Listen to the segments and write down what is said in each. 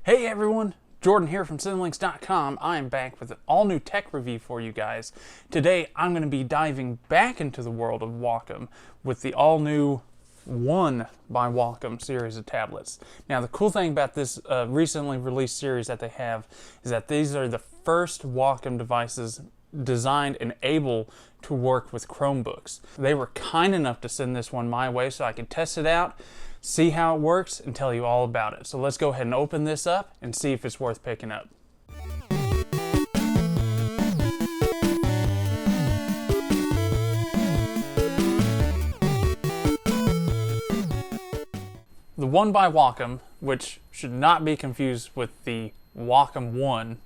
Hey everyone, Jordan here from Cinelinx.com. I am back with an all-new tech review for you guys. Today I'm going to be diving back into the world of Wacom with the all-new One by Wacom series of tablets. Now the cool thing about this recently released series that they have is that these are the first Wacom devices designed and able to work with Chromebooks. They were kind enough to send this one my way so I could test it out, see how it works, and tell you all about it. So let's go ahead and open this up and see if it's worth picking up. The One by Wacom, which should not be confused with the Wacom One.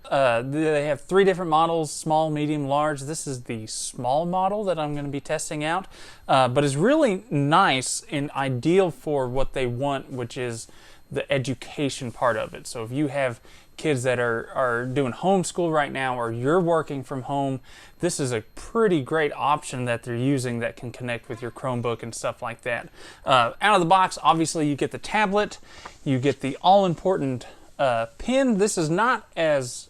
They have three different models: small, medium, large. This is the small model that I'm going to be testing out, but is really nice and ideal for what they want, which is the education part of it. So if you have kids that are doing homeschool right now, or you're working from home, this is a pretty great option that they're using that can connect with your Chromebook and stuff like that. Out of the box, obviously you get the tablet, you get the all-important pen. This is not as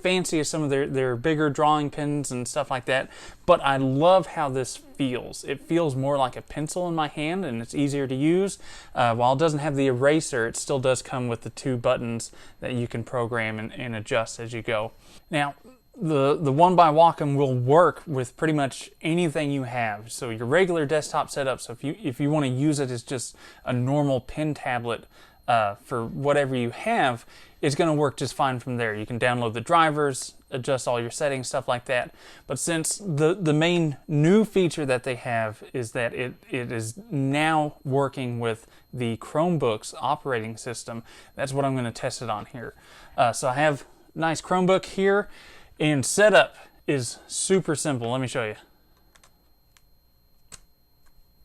fancy as some of their bigger drawing pens and stuff like that, but I love how this feels. It feels more like a pencil in my hand, and it's easier to use. While it doesn't have the eraser, it still does come with the two buttons that you can program and adjust as you go. Now, the One by Wacom will work with pretty much anything you have. So your regular desktop setup, so if you want to use it as just a normal pen tablet for whatever you have, it's going to work just fine from there. You can download the drivers, adjust all your settings, stuff like that. But since the main new feature that they have is that it is now working with the Chromebooks operating system, that's what I'm going to test it on here. So I have a nice Chromebook here, and setup is super simple. Let me show you.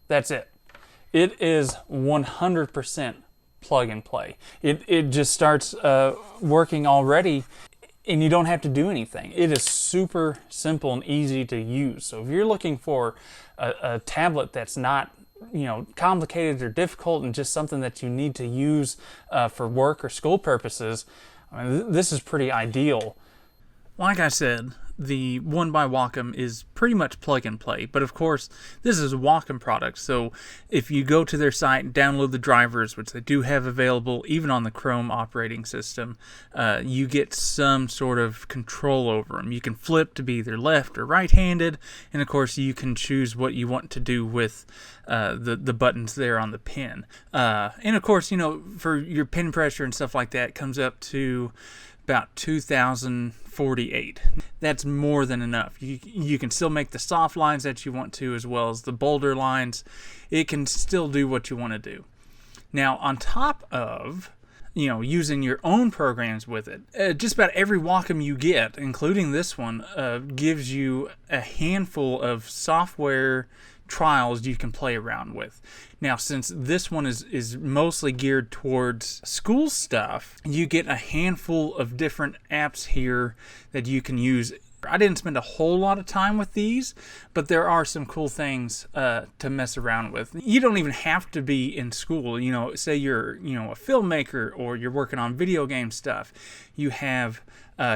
That's it. It is 100% plug and play. It just starts working already, and you don't have to do anything. It is super simple and easy to use. So if you're looking for a tablet that's not, you know, complicated or difficult, and just something that you need to use for work or school purposes, I mean, this is pretty ideal. Like I said, the One by Wacom is pretty much plug and play, but of course this is a Wacom product, so if you go to their site and download the drivers, which they do have available even on the Chrome operating system, you get some sort of control over them. You can flip to be either left or right-handed, and of course you can choose what you want to do with the buttons there on the pen. And of course, you know, for your pen pressure and stuff like that, it comes up to about 2048. That's more than enough. You can still make the soft lines that you want to, as well as the bolder lines. It can still do what you want to do. Now, on top of, you know, using your own programs with it, just about every Wacom you get, including this one, gives you a handful of software trials you can play around with. Now, since this one is mostly geared towards school stuff, you get a handful of different apps here that you can use. I didn't spend a whole lot of time with these, but there are some cool things to mess around with. You don't even have to be in school. You know, say you're, you know, a filmmaker, or you're working on video game stuff. You have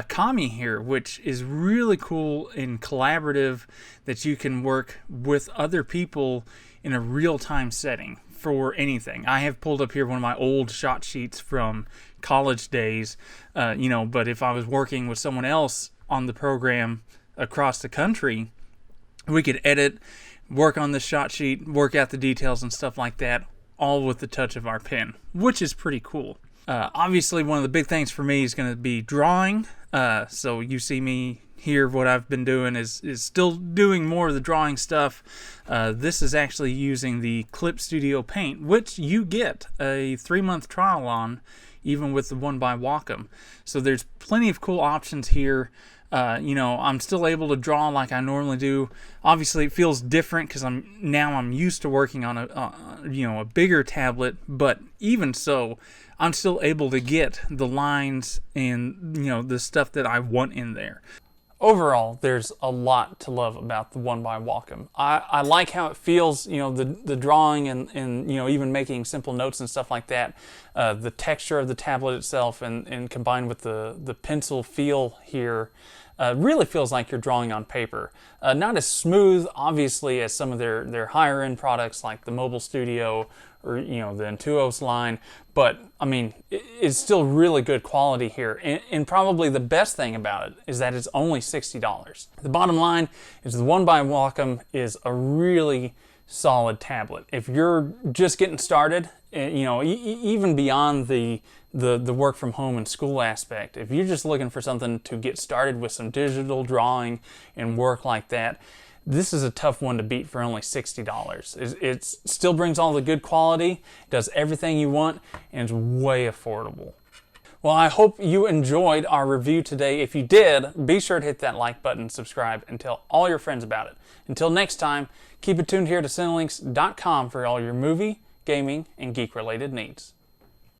Kami here, which is really cool and collaborative, that you can work with other people in a real-time setting for anything. I have pulled up here one of my old shot sheets from college days, you know, but if I was working with someone else on the program across the country, we could edit, work on the shot sheet, work out the details and stuff like that, all with the touch of our pen, which is pretty cool. Obviously, one of the big things for me is going to be drawing. So you see me here, what I've been doing is still doing more of the drawing stuff. This is actually using the Clip Studio Paint, which you get a 3-month trial on, even with the One by Wacom. So there's plenty of cool options here. You know, I'm still able to draw like I normally do. Obviously, it feels different because I'm used to working on a bigger tablet. But even so, I'm still able to get the lines and, you know, the stuff that I want in there. Overall, there's a lot to love about the One by Wacom. I like how it feels, you know, the drawing and you know, even making simple notes and stuff like that. The texture of the tablet itself and combined with the pencil feel here really feels like you're drawing on paper. Not as smooth, obviously, as some of their higher end products like the Mobile Studio or, you know, the Intuos line, but I mean, it's still really good quality here. And probably the best thing about it is that it's only $60. The bottom line is the One by Wacom is a really solid tablet. If you're just getting started, you know, even beyond the work from home and school aspect, if you're just looking for something to get started with some digital drawing and work like that, this is a tough one to beat for only $60. It still brings all the good quality, does everything you want, and it's way affordable. Well, I hope you enjoyed our review today. If you did, be sure to hit that like button, subscribe, and tell all your friends about it. Until next time, keep it tuned here to Cinelinx.com for all your movie, gaming, and geek-related needs.